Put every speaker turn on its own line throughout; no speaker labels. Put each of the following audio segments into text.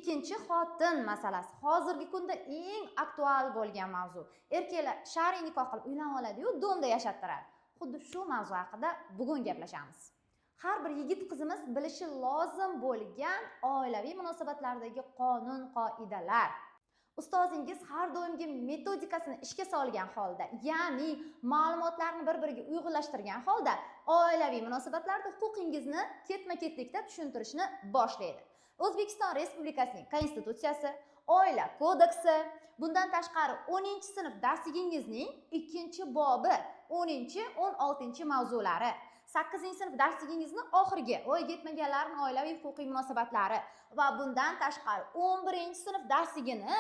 Ikkinchi xotin masalasi. Hozirgi kunda eng aktual bo'lgan mavzu. Erkaklar shar'iy nikoh qilib uylanib oladi-yu, domda yashattiradi. Xuddi shu mavzu haqida bugun gaplashamiz. Har bir yigit qizimiz bilishi lozim bo'lgan oilaviy munosabatlardagi qonun, qoidalar. Ustozingiz har doimgi metodikasini ishga solgan holda, ya'ni ma'lumotlarni bir-biriga uyg'unlashtirgan holda oilaviy munosabatlarda huquqingizni ketma-ketlikda tushuntirishni boshlaydi. O'zbekiston Respublikasining Konstitutsiyasi, Oila kodeksi, bundan tashqari 10-sinf darsligingizning 2-bobi, 10-16 mavzulari, 8-sinf darsligingizni oxirgi voyaga yetmaganlarning oilaviy huquqiy munosabatlari va bundan tashqari 11-sinf darsligini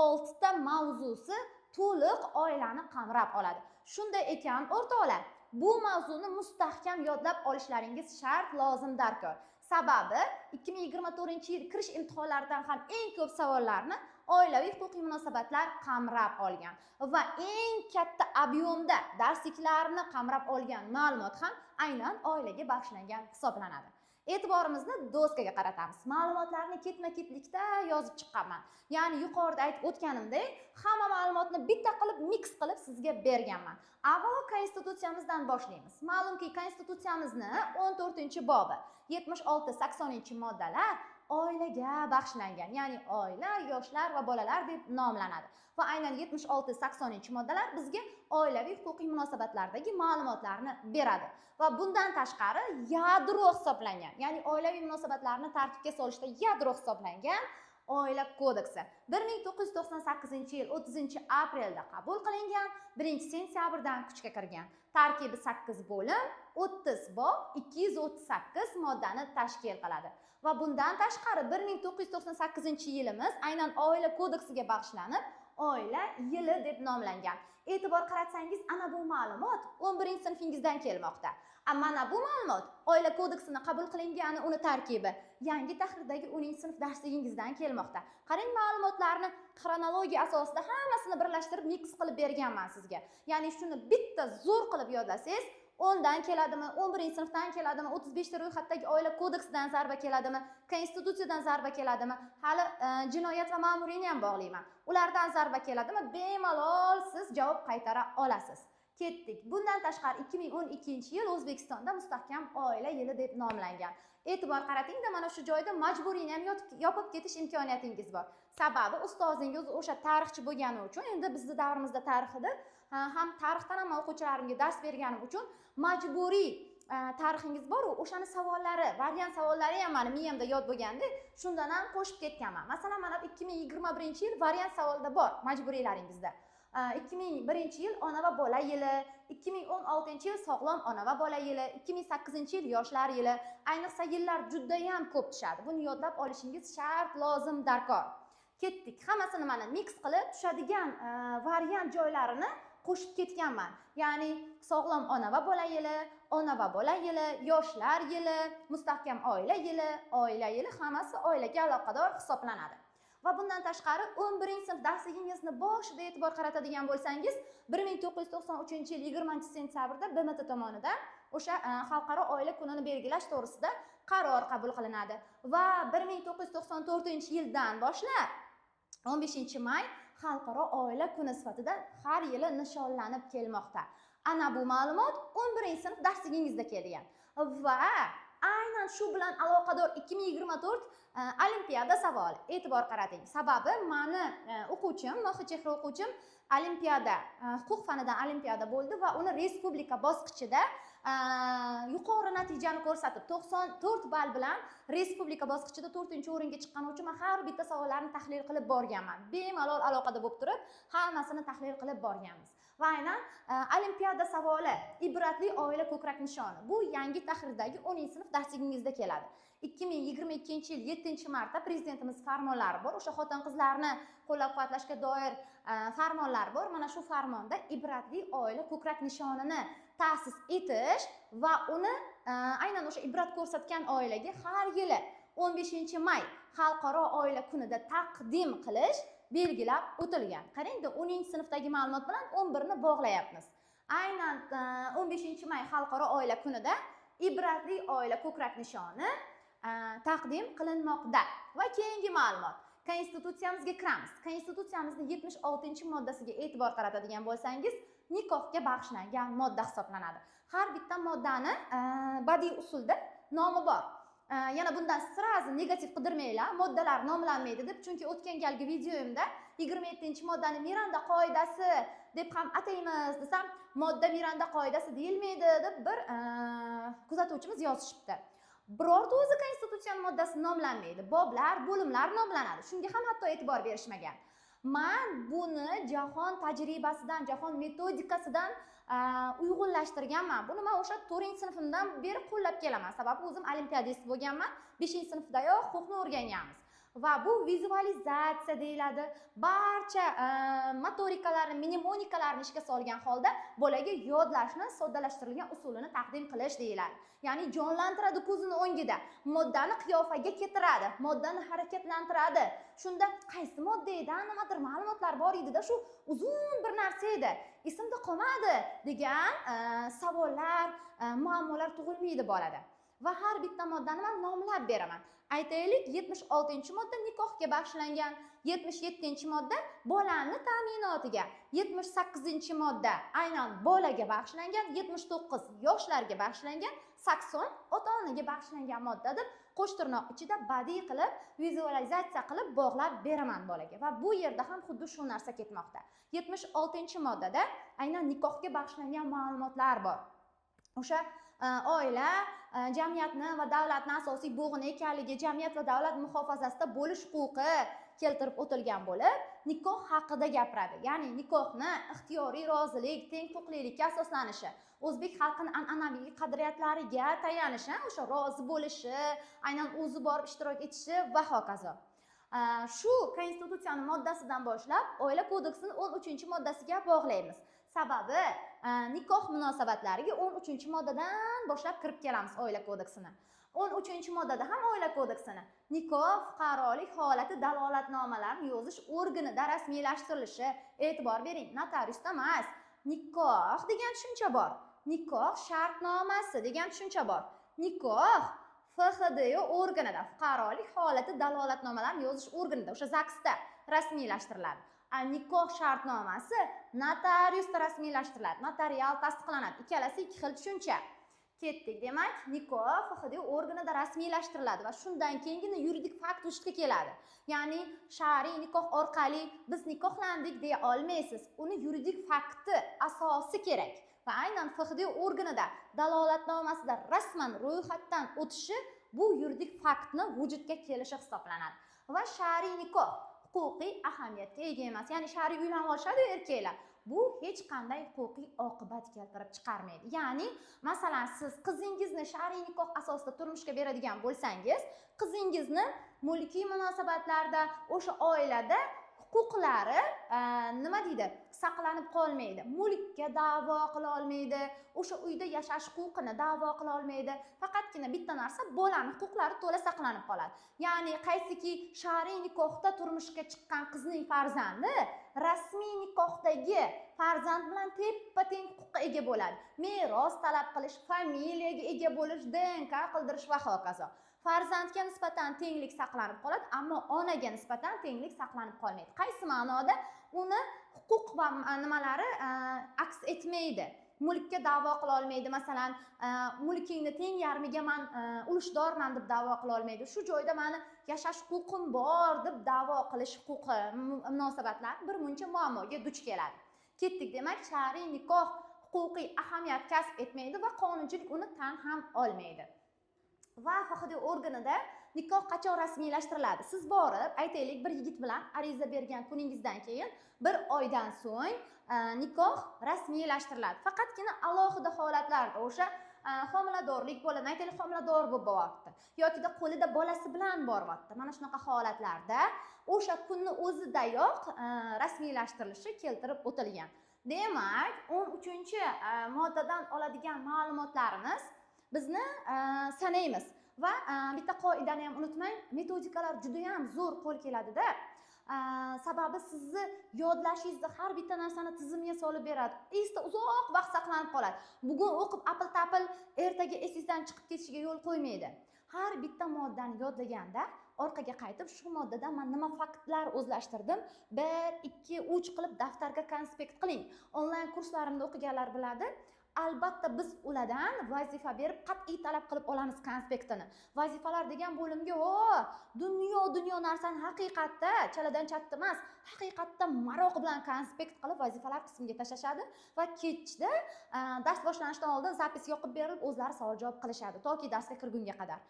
6 ta mavzusi to'liq oilani qamrab oladi. Shunday ekan, o'rtoqlar, bu mavzuni mustahkam yodlab olishlaringiz shart, lozim, darkor. Sababi 2024-yil kirish imtihonlaridan ham eng ko'p savollarni oilaviy huquqiy munosabatlar qamrab olgan va eng katta ob'yomda darsliklarni qamrab olgan ma'lumot ham aynan oilaga bag'ishlangan hisoblanadi. E'tiborimizni doskaga qaratamiz. Ma'lumotlarni ketma-ketlikda yozib chiqqanman. Ya'ni yuqorida aytib o'tganimdek, hamma ma'lumotni bitta qilib mix qilib sizga berganman. Avvalo Konstitutsiyamizdan boshlaymiz. Ma'lumki, Konstitutsiyamizni 14-bobi, 76-80-moddalar oilaga bag'ishlangan, ya'ni oila, yoshlar va bolalar deb nomlanadi. Va aynan 76-80-moddalar bizga oilaviy huquqiy munosabatlardagi ma'lumotlarni beradi. Va bundan tashqari yadro hisoblangan, ya'ni oilaviy munosabatlarni tartibga solishda yadro hisoblangan Oila kodeksi 1998-yil 30-aprelda qabul qilingan, 1-sentyabrdan kuchga kirgan. Tarkibi 8 bo'lim, 30 bob, 238 moddani tashkil qiladi. Va bundan tashqari 1998-yilimiz aynan oila kodeksiga bag'ishlanib, oila yili deb nomlangan. E'tibor qaratsangiz, ana bu ma'lumot 11-sinfingizdan kelmoqda. Mana bu ma'lumot oila kodeksini qabul qilingani, uni tarkibi yangi tahrirdagi 10-sinf darsligingizdan kelmoqda. Qarang, ma'lumotlarni xronologiya asosida hammasini birlashtirib mix qilib berganman sizga. Ya'ni shuni bitta zo'r qilib yodlasangiz, 10dan keladimi, 11-sinfdan keladimi, 35 ta ro'yxatdagi oila kodeksidan zarba keladimi, Konstitutsiyadan zarba keladimi, hali jinoyat va ma'muriyatni ham bog'layman. Ulardan zarba keladimi, bemalol siz javob qaytara olasiz. Ketdik. Bundan tashqari 2012-yil O'zbekistonda mustahkam oila yili deb nomlangan. E'tibor qaratingda, mana shu joyda majburiyni ham yopib ketish imkoniyatingiz bor. Sababi ustozingiz o'sha tarixchi bo'lgani uchun, endi bizning davrimizda tarixida ham tarixdan ham o'quvchilarimga dars berganim uchun majburiy tarixingiz bor-ku, o'shani savollari, variant savollari ham meni miyamda yod bo'lganda, shundan ham qo'shib ketganman. Masalan, mana 2021-yil variant savolda bor majburiylaringizda. 2001-yil ona va bola yili, 2016-yil sog'lom ona va bola yili, 2008-yil yoshlar yili. Ayniqsa yillar juda ham ko'p tushadi. Buni yodlab olishingiz shart, lozim, darkor. Ketdik. Hammasini mana mix qilib tushadigan variant joylarini qo'shib ketganman. Ya'ni sog'lom ona va bola yili, ona va bola yili, yoshlar yili, mustahkam oila yili hammasi oilaga aloqador hisoblanadi. Va bundan tashqari 11-sinf darsligingizni boshida e'tibor qaratadigan bo'lsangiz, 1993-yil 20-sentyabrda BMT tomonidan o'sha xalqaro oila kunini belgilash to'g'risida qaror qabul qilinadi va 1994-yildan boshlab 15-may xalqaro oila kuni sifatida har yili nishonlanib kelmoqda. Ana bu ma'lumot 11-sinf darsligingizda kelgan va aynan shu bilan aloqador 2024 olimpiada savoli. E'tibor qarating. Sababi meni o'quvchim, Noxchehra o'quvchim olimpiada, huquq fanidan olimpiada bo'ldi va uni respublika bosqichida yuqori natijani ko'rsatib 94 ball bilan respublika bosqichida 4-o'ringa chiqqani uchun men har bitta savollarni tahlil qilib borganman. Bemalol aloqada bo'lib turib, hammasini tahlil qilib borganmiz. Va aynan olimpiada savoli ibratli oila ko'krak nishoni. Bu yangi tahrirdagi 10-sinf darsligingizda keladi. 2022-yil 7-martda prezidentimiz farmonlari bor. O'sha xotin-qizlarni qo'llab-quvvatlashga doir farmonlar bor. Mana shu farmonda ibratli oila ko'krak nishonini ta'sis etish va uni aynan o'sha ibrat ko'rsatgan oilaga har yili 15-may xalqaro oila kunida taqdim qilish belgilab o'tilgan. Qarangda, 10-sinfdagi ma'lumot bilan 11ni bog'layapmiz. Aynan 15-may xalqaro oila kunida ibratli oila ko'krak nishoni taqdim qilinmoqda. Va keyingi ma'lumot. Konstitutsiyamizga kiramiz. Konstitutsiyamizning 76-moddasiga e'tibor qaratadigan bo'lsangiz, nikohga bag'ishlangan modda hisoblanadi. Har bitta moddani badiiy usulda nomi bor. Yana bundan sirazi negativ qidirmanglar, moddalar nomlanmaydi deb, chunki o'tgan galgi videoyimda 27-moddani Miranda qoidasi deb ham ataymiz desam, modda Miranda qoidasi deyilmaydi deb bir kuzatuvchimiz yozishibdi. Birorta o'zi konstitutsiya moddasi nomlanmaydi, boblar, bo'limlar nomlanadi. Shunga ham hatto e'tibor berishmagan. Men buni jahon tajribasidan, jahon metodikasidan uyg'unlashtirganman. Buni men o'sha 4-sinfimdan beri qo'llab kelaman. Sababi o'zim olimpiadist bo'lganman. 5-sinfdayoq huquqni o'rganganmiz. Va bu vizualizatsiya deyiladi. Barcha motorikalarni, mnemonikalarni ishga solgan holda bolaga yodlashni soddalashtirilgan usulini taqdim qilish deyiladi. Ya'ni jonlantiradi ko'zini o'ngida, moddani qiyofaga keltiradi, moddani harakatlantiradi. Shunda qaysi modda edi, nimadir ma'lumotlar bor edi-da, shu uzun bir narsa edi, esimda qolmadi degan savollar, muammolar tug'ilmaydi bolada. Va har bitta moddani men nomlab beraman. Aytaylik, 76-modda nikohga bag'ishlangan, 77-modda bolani ta'minotiga, 78-modda aynan bolaga bag'ishlangan, 79 yoshlarga bag'ishlangan, 80 ota-onaga bag'ishlangan modda deb qo'sh tirnoq ichida badiiy qilib, vizualizatsiya qilib bog'lab beraman bolaga. Va bu yerda ham xuddi shu narsa ketmoqda. 76-moddada aynan nikohga bag'ishlangan ma'lumotlar bor. O'sha oila jamiyatni va davlatning asosiy bo'g'ini ekanligi, jamiyat va davlat muhofazasida bo'lish huquqi keltirib o'tilgan bo'lib, nikoh haqida gapiradi. Ya'ni nikohni ixtiyoriy rozilik, teng huquqlilikka asoslanishi, o'zbek xalqining an'anaviy qadriyatlariga tayanishi, o'sha rozi bo'lishi, aynan o'zi borib ishtirok etishi va hokazo. Shu konstitutsiyaning moddasidan boshlab oila kodeksining 13-moddasiga bog'laymiz. Sababi nikoh munosabatlariga 13-moddadan boshlab kirib kelamiz oila kodeksini. 13-moddada ham oila kodeksini nikoh fuqarolik holati dalolatnomalarini yozish organida rasmiylashtirilishi. E'tibor bering, notariusda emas. Nikoh degan tushuncha bor. Nikoh shartnomasi degan tushuncha bor. Nikoh FHDO organida, fuqarolik holati dalolatnomalarini yozish organida, o'sha ZAGSda rasmiylashtiriladi. Nikoh shartnomasi notariusda rasmiylashtiriladi, notarial tasdiqlanadi. Ikkalasi ikki xil tushuncha. Ketdik, demak, nikoh FHDO organida rasmiylashtiriladi va shundan keyingina yuridik fakt vujudga keladi. Ya'ni shar'iy nikoh orqali biz nikohlandik deya olmaysiz. Uni yuridik fakti asosi kerak. Va aynan FHDO organida dalolatnomasida rasman ro'yxatdan o'tishi bu yuridik faktni vujudga kelishi hisoblanadi. Va shar'iy nikoh huquqiy ahamiyatga ega emas. Ya'ni shar'iy uylanib olishadi erkaklar. Bu hech qanday huquqiy oqibat keltirib chiqarmaydi. Ya'ni, masalan, siz qizingizni shar'iy nikoh asosida turmushga beradigan bo'lsangiz, qizingizni mulkiy munosabatlarda, o'sha oilada huquqlari nima deydi, saqlanib qolmaydi. Mulkka da'vo qila olmaydi, o'sha uyda yashash huquqini da'vo qila olmaydi. Faqatgina bitta narsa, bolaning huquqlari to'la saqlanib qoladi. Ya'ni qaysiki shar'iy nikohda turmushga chiqqan qizning farzandi rasmiy nikohdagi farzand bilan teppa-teng huquqqa ega bo'ladi. Meros talab qilish, familiyaga ega bo'lish, DNK qildirish va hokazo. Farzandga nisbatan tenglik saqlanib qoladi, ammo onaga nisbatan tenglik saqlanib qolmaydi. Qaysi ma'noda? Uni huquq va nimalari aks etmaydi. Mulkka da'vo qila olmaydi. Masalan, mulkingni teng yarmiga men ulushdorman deb da'vo qila olmaydi. Shu joyda meni yashash huquqim bor deb da'vo qilish huquqi munosabatlar bir muncha muammoga duch keladi. Ketdik, demak, shar'iy nikoh huquqiy ahamiyat kasb etmaydi va qonunchilik uni tan ham olmaydi. Va FHDO organida nikoh qachon rasmiylashtiriladi? Siz borib, aytaylik, bir yigit bilan ariza bergan kuningizdan keyin bir oydan so'ng nikoh rasmiylashtiriladi. Faqatgina alohida holatlarda, o'sha homiladorlik bo'ladi, aytaylik, homilador bo'lib bo'lyapti yoki qo'lida bolasi bilan boryapti. Mana shunaqa holatlarda o'sha kunni o'zidayoq rasmiylashtirilishi keltirib o'tilgan. Demak, 13-moddadan oladigan ma'lumotlarimiz bizni sanaymiz va bitta qoidani ham unutmang, metodikalar juda ham zo'r qo'l keladi-da. Sababi sizni yodlashingizni har bitta narsani tizimga solib beradi. Esda uzoq vaqt saqlanib qoladi. Bugun o'qib apil-tapil ertaga esingizdan chiqib ketishiga yo'l qo'ymaydi. Har bitta moddani yodlaganda orqaga qaytib shu moddadan men nima faktlar o'zlashtirdim 1 2 3 qilib daftarga konspekt qiling. Onlayn kurslarimda o'qiganlar biladi. Albatta biz ulardan vazifa berib qat'iy talab qilib olamiz konspektini. Vazifalar degan bo'limga dunyo narsani haqiqatda chaladan chatta emas, haqiqatda maroq bilan konspekt qilib vazifalar qismiga tashlashadi va kechda dars boshlanishidan oldin zapis yoqib berilib o'zlari savol javob qilishadi toki darsga kirgunga qadar.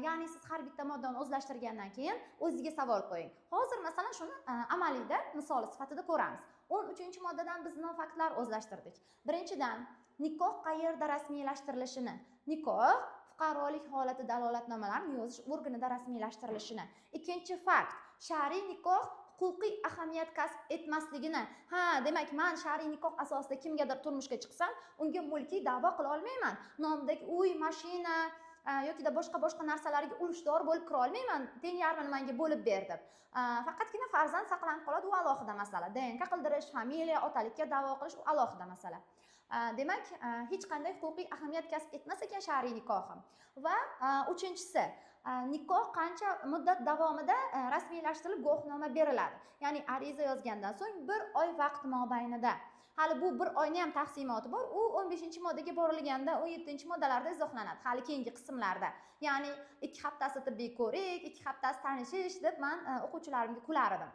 Ya'ni siz har bitta moddani o'zlashtirgandan keyin o'zingizga savol qo'ying. Hozir masalan shuni amaliyda misoli sifatida ko'ramiz. 13-moddadan biz nima faktlar o'zlashtirdik? Birinchidan, nikoh qayerda rasmiylashtirilishini, nikoh fuqarolik holati dalolatnomalarini yozish organida rasmiylashtirilishini. Ikkinchi fakt, shar'iy nikoh huquqiy ahamiyat kasb etmasligini. Demak, men shar'iy nikoh asosida kimgadir turmushga chiqsam, unga mulkiy da'vo qila olmayman. Nomdagi uy, mashina yoki boshqa narsalarga ulushdor bo'lib kira olmayman. Teng yarmini menga bo'lib ber deb. Faqatgina farzand saqlanib qoladi, u alohida masala. DNK qildirish, familiya, otalikka da'vo qilish u alohida masala. Demak, hech qanday huquqiy ahamiyat kasb etmas ekan shar'iy nikohim. Va uchinchisi, nikoh qancha muddat davomida rasmiylashtirilib guvohnoma beriladi. Ya'ni ariza yozgandan so'ng 1 oy vaqt mobaynida. Hali bu 1 oyning ham taqsimoti bor. U 15-moddaga borilganda 17-moddalarda izohlanadi, hali keyingi qismlarda. Ya'ni 2 haftasi tibbiy ko'rik, 2 haftasi tanishish deb men o'quvchilarimga kular edim.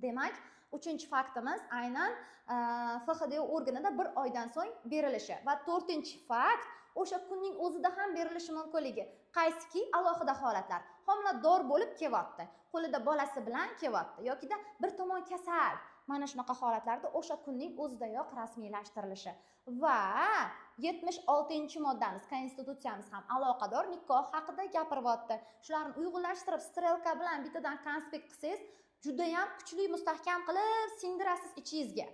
Demak, 3-faktimiz aynan FHDO organida 1 oydan so'ng berilishi va 4-fakt o'sha kunning o'zida ham berilishi mumkinligi. Qaysiki alohida holatlar. Homilador bo'lib kelyapti, qo'lida bolasi bilan kelyapti yokida bir tomon kasal. Mana shunaqa holatlarda o'sha kunning o'zidayoq rasmiylashtirilishi va 76-moddamiz konstitutsiyamiz ham aloqador nikoh haqida gapiryapti. Shularni uyg'unlashtirib strelka bilan bittadan konspekt qilsangiz juda ham kuchli mustahkam qilib singdirasiz ichingizga.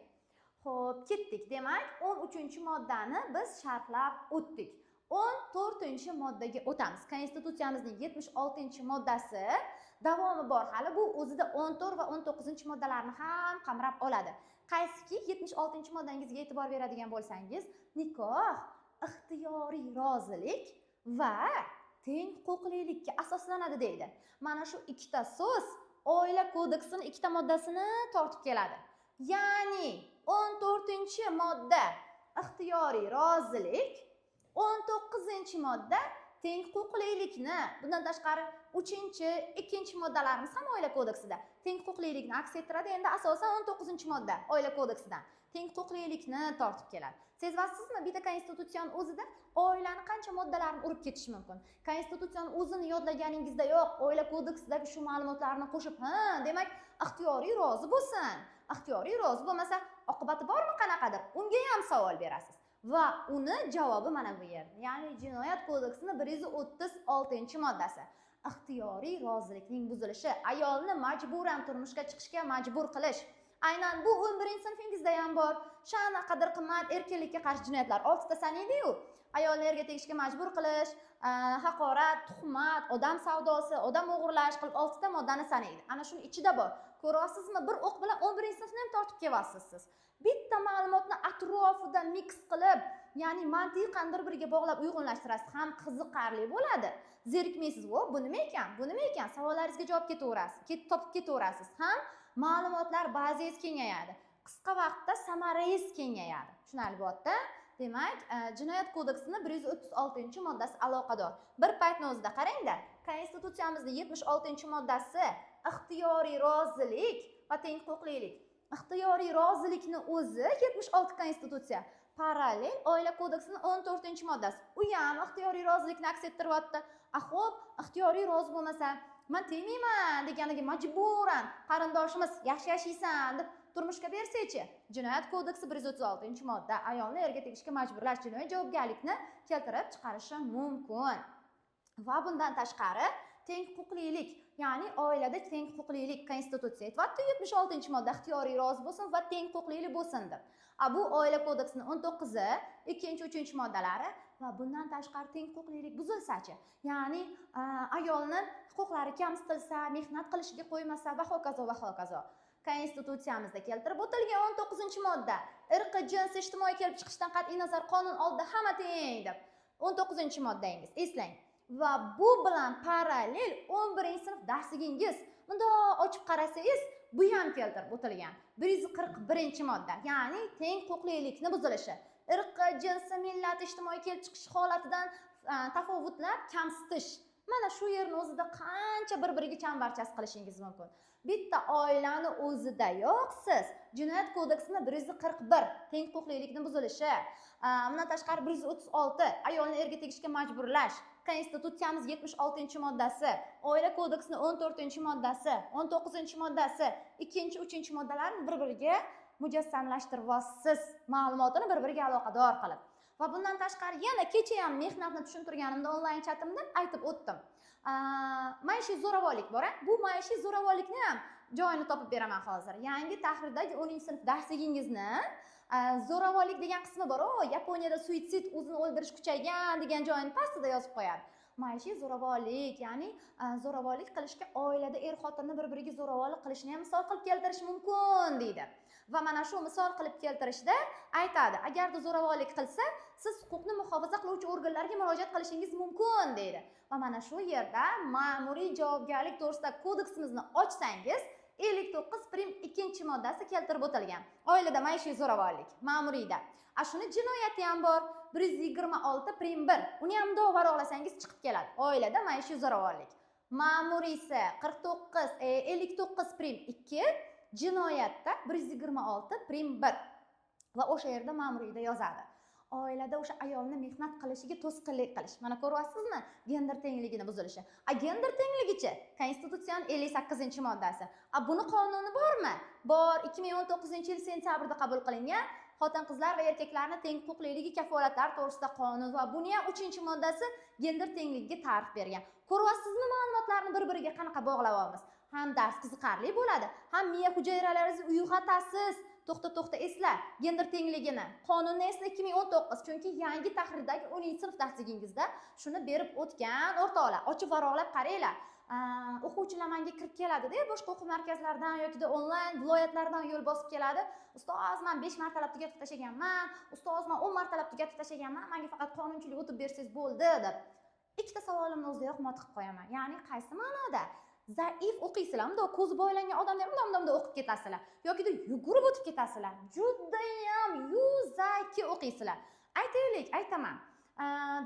Xo'p, ketdik. Demak, 13-moddani biz sharhlab o'tdik. 14-moddaga o'tamiz. Konstitutsiyamizning 76-moddasi davomi bor hali. Bu o'zida 14 va 19-moddalarni ham qamrab oladi. Qaysiki 76-moddangizga e'tibor beradigan bo'lsangiz, nikoh ixtiyoriy rozilik va teng huquqlilikka asoslanadi deydi. Mana shu ikkita so'z Oila kodeksining ikkita moddasini tortib keladi. Ya'ni 14-modda ixtiyoriy rozilik, 19-modda teng huquqlilikni, bundan tashqari 3-2-moddalarimiz ham oila kodeksida teng huquqlilikni aks ettiradi. Endi asosan 19-modda oila kodeksidan teng huquqlilikni tortib keladi. Sezasizmi, bitta konstitutsiyaning o'zida oilani qancha moddalarini urib ketish mumkin. Konstitutsiyaning o'zini yodlaganingizda yo'q, oila kodeksidagi shu ma'lumotlarni qo'shib, demak, ixtiyoriy rozi bo'lsin. Ixtiyoriy rozi bo'lmasa, oqibati bormi qanaqadir? Unga ham savol berasiz. Va uni javobi mana bu yerda. Ya'ni Jinoyat kodeksining 136-moddasi. Ixtiyoriy rozilikning buzilishi, ayolni majburan turmushga chiqishga majbur qilish. Aynan bu 11-sinfingizda ham bor. Shanaqadir qimmat erkinlikka qarshi jinoyatlar 6 ta sanaydi-yu. Ayolni erga tegishga majbur qilish, haqorat, tuhmat, odam savdosi, odam o'g'irlash qilib 6 ta moddani sanaydi. Ana shuni ichida bor. Ko'ryapsizmi? Bir o'q bilan 11-sinfni ham tortib kelyapsiz siz. Bitta ma'lumotni atrofida mix qilib, ya'ni mantiqan bir-biriga bog'lab uyg'unlashtirasiz, ham qiziqarli bo'ladi. Zerikmaysiz, bu nima ekan? Bu nima ekan? Savollaringizga javob topib ketaverasiz. Ham ma'lumotlar bazangiz kengayadi. Qisqa vaqtda samarangiz kengayadi. Tushunarli bo'ldimi? Demak, Jinoyat kodeksining 136-moddasi aloqador. Bir paytni o'zida qarang-da. Konstitutsiyamizning 76-moddasi ixtiyoriy rozilik va teng huquqlilik. Ixtiyoriy rozilikni o'zi 76 konstitutsiya. Parallel oila kodeksining 14-moddasi. U ham ixtiyoriy rozilikni aks ettiryapti. Xo'p, ixtiyoriy rozi bo'lmasa, men tegmayman deganiga majburan qarindoshimiz yaxshi yashaysan deb turmushga bersa-chi, Jinoyat kodeksi 136-modda ayolni erga tegishga majburlash jinoiy javobgarlikni keltirib chiqarishi mumkin. Va bundan tashqari teng huquqlilik, ya'ni oilada teng huquqlilik konstitutsiya aytibdi 76-modda ixtiyoriy rozi bo'lsin va teng huquqlilik bo'lsin deb. Bu oila kodeksining 19, 2-3-moddalari va bundan tashqari teng huquqlilik buzilsa-chi, ya'ni ayolni huquqlari kamsitilsa, mehnat qilishiga qo'ymasa va hokazo va hokazo. Konstitutsiyamizda keltirib o'tilgan 19-modda irqi, jins, ijtimoiy kelib chiqishdan qat'iy nazar qonun oldida hamma teng deb. 19-moddangiz eslang. va bu bilan parallel 11-sinf darsligingiz bundoq ochib qarasangiz, bu ham keltirib o'tilgan. 141-modda, ya'ni teng huquqlilikni buzilishi, irqi, jinsi, millati, ijtimoiy kelib chiqish holatidan tafovutlar kamsitish. Mana shu yerni o'zida qancha bir-biriga chambarchas qilishingiz mumkin. Bitta oilani o'zidayoq siz Jinoyat kodeksini 141 teng huquqlilikni buzilishi, bundan tashqari 136 ayolni erga tegishga majburlash, Konstitutsiyamiz 76-moddasi, Oila kodeksining 14-moddasi, 19-moddasi, 2-3-moddalarni bir-biriga mujassamlashtirib siz ma'lumotini bir-biriga aloqador qilib. Va bundan tashqari yana kecha ham mehnatni tushuntirganimda onlayn chatimda aytib o'tdim. Maishiy zo'ravonlik bor. Bu maishiy zo'ravonlikni ham joyini topib beraman hozir. Yangi tahrirdagi 10-sinf darsligingizni zo'ravonlik degan qismi bor. Yaponiyada suitsid, o'zini o'ldirish kuchaygan degan joyini pastida yozib qo'yadi. Maishiy zo'ravonlik, ya'ni zo'ravonlik qilishga oilada er-xotinni bir-biriga zo'ravonlik qilishni ham misol qilib keltirish mumkin deydi. Va mana shu misol qilib keltirishda aytadi, agarda zo'ravonlik qilsa, siz huquqni muhofaza qiluvchi organlarga murojaat qilishingiz mumkin deydi. Va mana shu yerda ma'muriy javobgarlik to'g'risida kodeksimizni ochsangiz, 59-2-moddasi keltirib o'tilgan. Oilada maishiy zo'ravonlik, ma'muriyda. Shuni jinoyati ham bor. 126-1. Uni ham varaqlasangiz chiqib keladi. Oilada maishiy zo'ravonlik. Ma'muriysi 59-59-2, jinoyatda 126-1. Va o'sha yerda ma'muriyda yozadi. Oilada o'sha ayolni mehnat qilishiga to'sqinlik qilish. Mana ko'ryapsizmi? Gender tengligini buzilishi. Gender tengligichi Konstitutsiyaning 58-moddasi. Buni qonuni bormi? Bor. 2019-yil sentyabrda qabul qilingan Xotin-qizlar va erkaklarning teng huquqliligi kafolatlari to'g'risida qonun va buni ham 3-moddasi gender tengligiga ta'rif bergan. Ko'ryapsizmi ma'lumotlarni bir-biriga qanaqa bog'lab olamiz? Ham dars qiziqarli bo'ladi, ham miya hujayralaringizni uyg'otasiz. To'xta esla, gender tengligini. Qonunni esla 2019, chunki yangi tahrirdagi 10-sinf darsligingizda shuni berib o'tgan o'rtoqlar. Ochib varaqlab qaranglar. O'quvchilar menga kirib keladi-da, boshqa o'quv markazlaridan yoki onlayn viloyatlardan yo'l bosib keladi. Ustoz, men 5 martalab tugatib tashlaganman, ustoz, men 10 martalab tugatib tashlaganman, menga faqat qonunchilik o'tib bersangiz bo'ldi deb. Ikkita savolimni o'zidayoq mot qilib qo'yaman. Ya'ni qaysi ma'noda? Zaif o'qiysizlar, unda ko'zi boylangan odamlar unda o'qib ketasizlar yoki yugurib o'tib ketasizlar. Judayam yuzaki o'qiysizlar. Aytaman.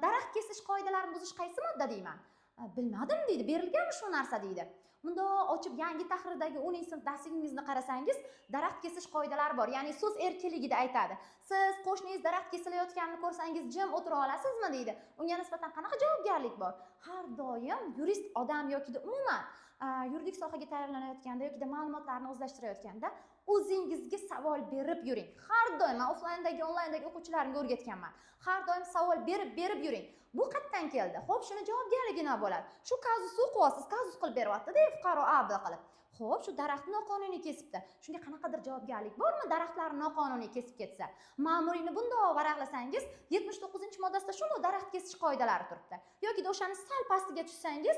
Daraxt kesish qoidalarini buzish qaysi modda deyman? Bilmadim deydi, berilganmi shu narsa deydi. Bunda ochib yangi tahrirdagi 10-sinf darsligingizni qarasangiz, daraxt kesish qoidalari bor. Ya'ni so'z erkinligida aytadi. Siz qo'shningiz daraxt kesilayotganini ko'rsangiz jim o'tira olasizmi deydi. Unga nisbatan qanaqa javobgarlik bor? Har doim yurist odam yoki umuman yuridik sohaga tayyorlanayotganda yoki ma'lumotlarni o'zlashtirayotganda o'zingizga savol berib yuring. Har doim men offlayndagi, onlayndagi o'quvchilarimga o'rgatganman. Har doim savol berib yuring. Bu qayerdan keldi? Xo'p, shuni javobgarligini bo'ladi. Shu kazusni o'qiyapsiz, kazus qilib beryapti-da, fuqaro A qilib. Xo'p, shu daraxtni noqonuniy kesibdi. Shunga qanaqadir javobgarlik bormi? Daraxtlarni noqonuniy kesib ketsa. Ma'muriyni bundoq varaqlasangiz, 79-moddasida shuni daraxt kesish qoidalari turibdi. Yoki o'shani sal pastiga tushsangiz,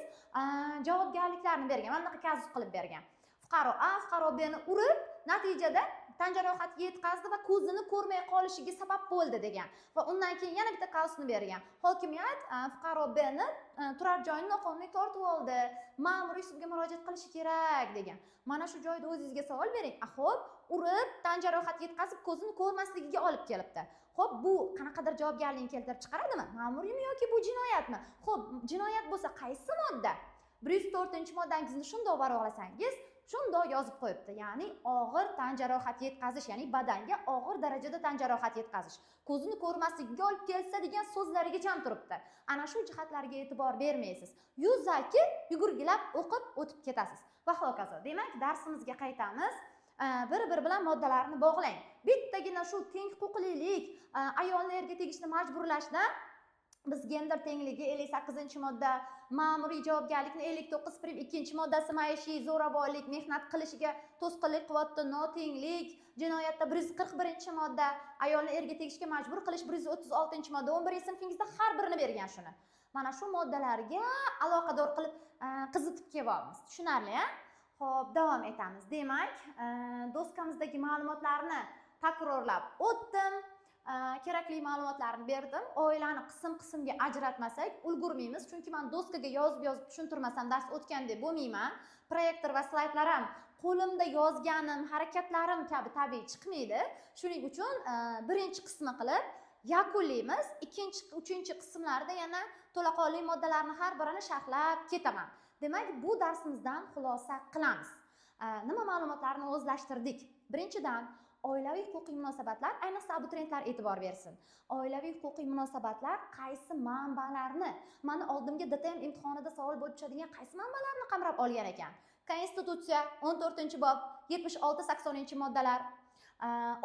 javobgarliklarni bergan, mana bunaqa kazus qilib bergan. Fuqaro A fuqaro B'ni urib, natijada tan jarohatiga yetkazdi va ko'zini ko'rmay qolishiga sabab bo'ldi degan. Va undan keyin yana bitta kazusni bergan. Hokimiyat fuqaro B'ni turar joyini noqonuniy tortib oldi, ma'muriy sudga murojaat qilishi kerak degan. Mana shu joyda o'zingizga savol bering. Xo'p, urib, tan jarohati yetkazib, ko'zini ko'rmasligiga olib kelibdi. Xo'p, bu qanaqadir javobgarlikni keltirib chiqaradimi? Ma'muriymi yoki bu jinoyatmi? Xo'p, jinoyat bo'lsa qaysi modda? 104-moddangizni shundoq varaqlasangiz, shundoq yozib qo'yibdi. Ya'ni og'ir tan jarohati yetkazish, ya'ni badanga og'ir darajada tan jarohati yetkazish. Ko'zini ko'rmasligiga olib kelsa degan so'zlariga ham turibdi. Ana shu jihatlarga e'tibor bermaysiz. Yuzaki yugurgilab o'qib o'tib ketasiz. Va hokazo. Demak, darsimizga qaytamiz. Bir-biri bilan moddalarni bog'lang. Bittagina shu teng huquqlilik, ayolni erga tegishni majburlashdan biz gender tengligi 58-modda, ma'muriy javobgarlikni 59-2-moddasi maishiy zo'ravonlik, mehnat qilishiga to'sqinlik qilyapti, notenglik, jinoyatda 141-modda, ayolni erga tegishga majbur qilish 136-modda, 11-sinfingizda har birini bergan shuni. Mana shu moddalarga aloqador qilib qizitib kelyapmiz. Tushunarli-a? Xo'p, davom etamiz. Demak, doskamizdagi ma'lumotlarni takrorlab o'tdim. kerakli ma'lumotlarni berdim. Oilani qism-qismga ajratmasak ulgurmaymiz, chunki men doskaga yozib tushuntirmasam dars o'tgan deb bo'lmayman. Proyektor va slaydlar ham qo'limda yozganim, harakatlarim kabi tabiiy chiqmaydi. Shuning uchun birinchi qismi qilib yakunlaymiz. Ikkinchi, uchinchi qismlarda yana to'laqonli moddalarni har birini sharhlab ketaman. Demak, bu darsimizdan xulosa qilamiz. Nima ma'lumotlarni o'zlashtirdik? Birinchidan, oilaviy huquqiy munosabatlar, ayniqsa abituriyentlar e'tibor bersin. Oilaviy huquqiy munosabatlar qaysi manbalarni, mana oldimgi DTM imtihonida savol bo'lib tushadigan qaysi manbalarni qamrab olgan ekan? Konstitutsiya 14-bob 76-80-moddalar,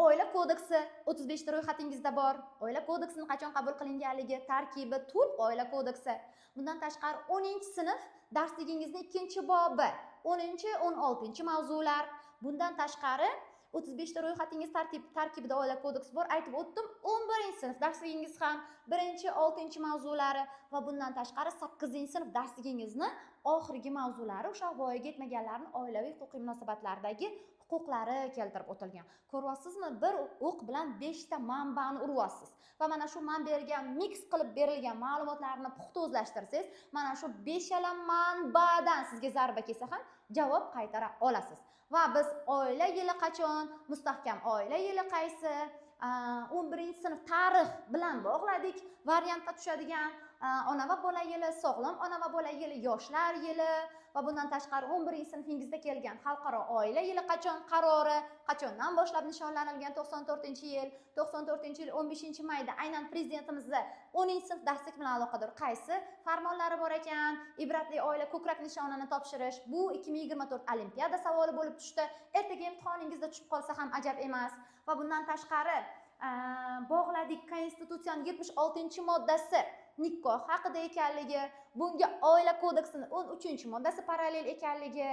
oila kodeksi 35 ta ro'yxatingizda bor. Oila kodeksining qachon qabul qilinganligi, tarkibi, turk oila kodeksi. Bundan tashqari 10-sinf darsligingizning 2-bobi, 10-16 mavzular. Bundan tashqari 35 ta ro'yxatingiz tarkibida oila kodeksi bor. Aytib o'tdim, 11-sinf darsligingiz ham 1-6 mavzulari va bundan tashqari 8-sinf darsligingizni oxirgi mavzulari o'sha voyaga yetmaganlarning oilaviy huquqiy munosabatlardagi huquqlari keltirib o'tilgan. Ko'ryapsizmi? Bir o'q bilan 5 ta manbani uryapsiz. Va mana shu men bergan mix qilib berilgan ma'lumotlarni puxta o'zlashtirsangiz, mana shu 5 manbadan sizga zarba kelsa ham javob qaytara olasiz. Va biz oila yili qachon, mustahkam oila yili qaysi, 11-sinf tarix bilan bog'ladik. Variantda tushadigan ona va bola yili, sog'lom ona va bola yili, yoshlar yili va bundan tashqari 11-sinfingizda kelgan xalqaro oila yili qachon qarori, qachondan boshlab nishonlanilgan 94-yil, 94-yil 15-mayda aynan prezidentimizni 10-sinf darslik bilan aloqador qaysi farmonlari bor ekan? Ibratli oila ko'krak nishonini topshirish, bu 2024 olimpiada savoli bo'lib tushdi. Ertaga imtihoningizda tushib qolsa ham ajab emas. Va bundan tashqari bog'ladik Konstitutsiyaning 76-moddasi nikoh haqida ekanligi, bunga oila kodeksining 13-moddasi parallel ekanligi,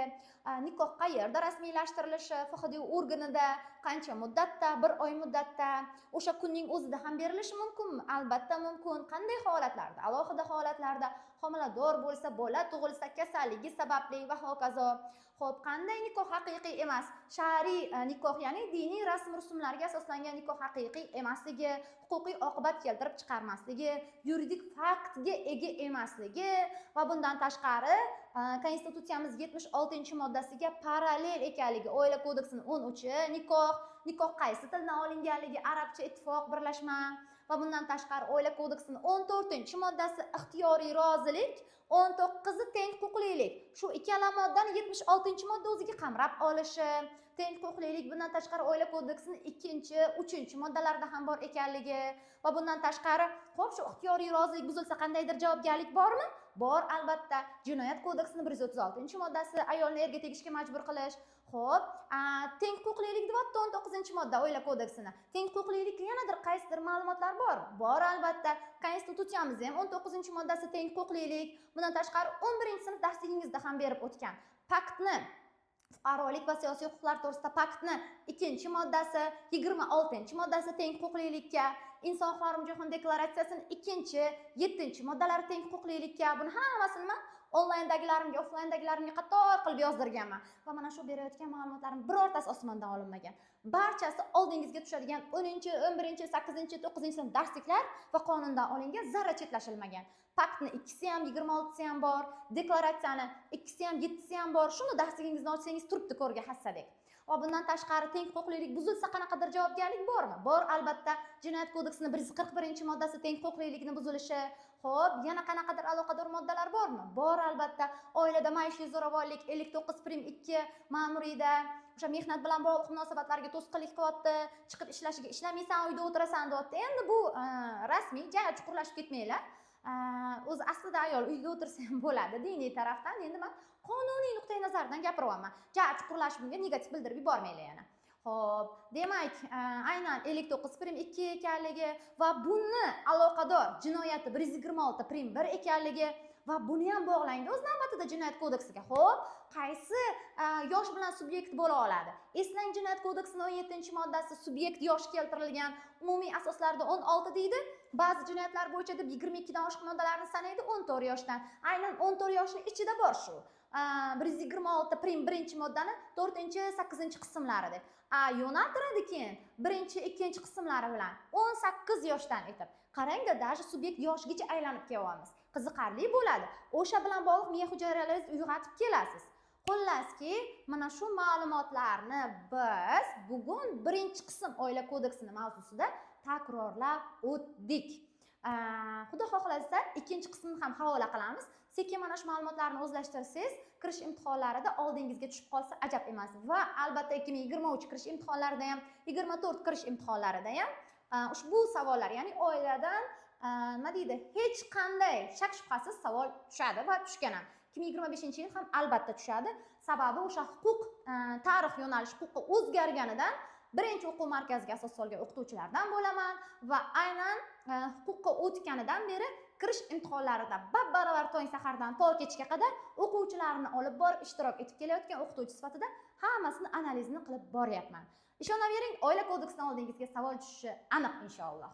nikoh qayerda rasmiylashtirilishi, FHDU organida, qancha muddatda, 1 oy muddatda, o'sha kunning o'zida ham berilishi mumkinmi? Albatta mumkin. Qanday holatlarda? Alohida holatlarda, homilador bo'lsa, bola tug'ilsa, kasalligi sababli va hokazo. Xo'p, qanday nikoh haqiqiy emas? Shar'iy nikoh, ya'ni diniy rasm-rusumlarga asoslangan nikoh haqiqiy emasligi, huquqiy oqibat keltirib chiqarmasligi, yuridik faktga ega emasligi va bundan tashqari Konstitutsiyamiz 76-moddasiga parallel ekanligi, oila kodeksining 13-i nikoh qaysi tildan olinganligi, arabcha ittifoq birlashma va bundan tashqari oila kodeksining 14-moddasi ixtiyoriy rozilik, 19-i teng huquqlilik. Shu ikkala moddani 76-modda o'ziga qamrab olishi, teng huquqlilik, bundan tashqari oila kodeksining 2-, 3-moddalarida ham bor ekanligi va bundan tashqari, xo'p, shu ixtiyoriy rozilik buzilsa qandaydir javobgarlik bormi? Bor, albatta. Jinoyat kodeksining 136-moddasi ayolni erga tegishga majbur qilish. Xo'p, teng huquqlilik deyapti 19-modda oila kodeksini. Teng huquqlilikka yanadir qaysidir ma'lumotlar bormi? Bor, albatta. Konstitutsiyamizda ham 19-moddasi teng huquqlilik. Bundan tashqari 11-sinf darsligingizda ham berib o'tgan paktni, fuqarolik va siyosiy huquqlar to'g'risida paktni 2-moddasi, 26-moddasi teng huquqlilikka, inson huquqlari umumjahon deklaratsiyasining 2-, 7-moddalari teng huquqlilikka. Buni hammasini men onlayndagilarimga, offlayndagilarimga qator qilib yozdirganman. Va mana shu berayotgan ma'lumotlarim birortasi osmondan olinmagan. Barchasi oldingizga tushadigan 10-, 11-, 8-, 9-sinf darsliklar va qonundan olingan, zarra chetlashilmagan. Paktni 2si ham, 26si ham bor, deklaratsiyani 2si ham, 7si ham bor. Shuni darsligingizni ochsangiz turibdi ko'rga hassadek. Va bundan tashqari teng huquqlilik buzilsa qanaqadir javobgarlik bormi? Bor, albatta. Jinoyat kodeksining 141-moddasi teng huquqlilikni buzilishi. Xo'p, yana qanaqadir aloqador moddalar bormi? Bor, albatta. Oilada maishiy zo'ravonlik 59-2 ma'muriyda o'sha mehnat bilan bog'liq munosabatlarga to'sqinlik qilyapti, chiqib ishlashiga ishlamaysan, uyda o'tirasan deyapti. Endi bu rasmiy, jaya chuqurlashib ketmanglar. O'zi aslida ayol uyda o'tirsa ham bo'ladi diniy tarafdan. Endi men qonuniy nuqtai nazardan gapiryapman. Jaya chuqurlashib bunga negativ bildirib yubormanglar yana. Xo'p, demak, aynan 59-2 ekanligi va buni aloqador jinoyati 126-1 ekanligi va buni ham bog'langda o'z navbatida jinoyat kodeksiga. Xo'p, qaysi yosh bilan subyekt bo'la oladi? Eslang, jinoyat kodeksining 17-moddasi subyekt yosh keltirilgan, umumiy asoslarda 16 deydi. Ba'zi jinoyatlar bo'yicha deb 22 dan oshiq moddalarni sanaydi 14 yoshdan. Aynan 14 yoshning ichida bor shu. 126 prim 1-moddani 4-8 qismlari deb. Yo'naltiradi keyin 1-2 qismlari bilan 18 yoshdan etib. Qarang-da, даже subyekt yoshigacha aylanib kelyapmiz. Qiziqarli bo'ladi. O'sha bilan bog'liq miya hujayralaringizni uyg'otib kelasiz. Xullaski, mana shu ma'lumotlarni biz bugun 1-qism oila kodeksini mavzusida takrorlab o'tdik. Xudo xohlasa, 2-qismni ham havola qilamiz. Sekin mana shu ma'lumotlarni o'zlashtirsangiz, kirish imtihonlarida oldingizga tushib qolsa ajab emas. Va albatta 2023 kirish imtihonlarida ham, 24 kirish imtihonlarida ham ushbu savollar, ya'ni oiladan nima deydi, hech qanday shak shubhasiz savol tushadi va tushgan ham. 2025-yil ham albatta tushadi. Sababi o'sha huquq, tarix yo'nalish huquqi o'zgarganidan birinchi o'quv markaziga asos solgan o'qituvchilardan bo'laman va aynan huquqqa o'tganidan beri kirish imtihonlarida bab-baravar tong sahardan to kechga qadar o'quvchilarni olib borib ishtirok etib kelayotgan o'qituvchi sifatida hammasini analizini qilib boryapman. Ishonavering, oila kodeksidan oldingizga savol tushishi aniq inshaalloh.